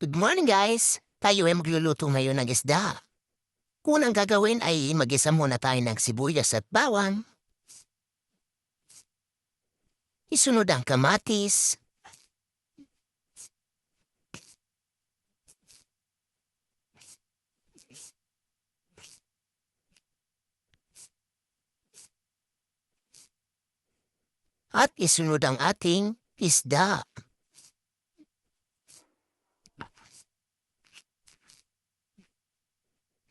Good morning guys! Tayo ay magluluto ngayon ng isda. Unang gagawin ay mag-isa muna tayo ng sibuyas at bawang. Isunod ang kamatis. At isunod ang ating isda.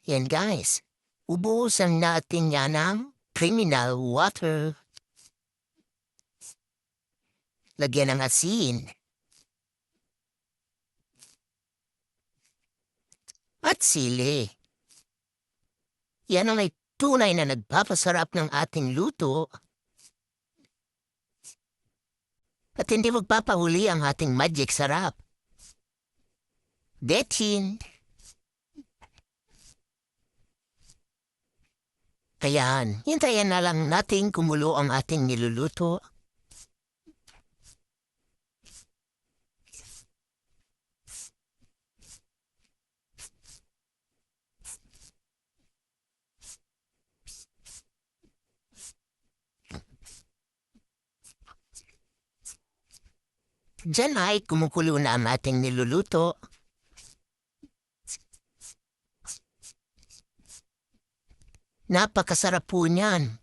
Yan guys, ubusan natin yan ng criminal water. Lagyan ng asin. At sili. Yan ang may tunay na nagpapasarap ng ating luto. At hindi magpapahuli ang ating magic sarap. Detin. Kayaan, hintayin na lang nating kumulo ang ating niluluto. Diyan ay kumukulo na ang ating niluluto. Napakasarap po niyan.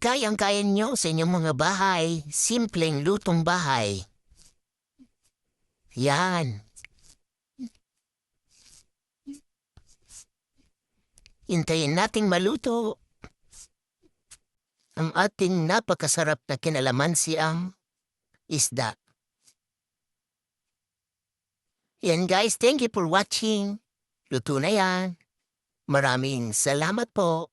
Kayang-kaya nyo sa inyong mga bahay, simpleng lutong bahay. Yan. Hintayin nating maluto ang ating napakasarap na kinalamansiang isda. Yan guys, thank you for watching. Luto na yan. Maraming salamat po.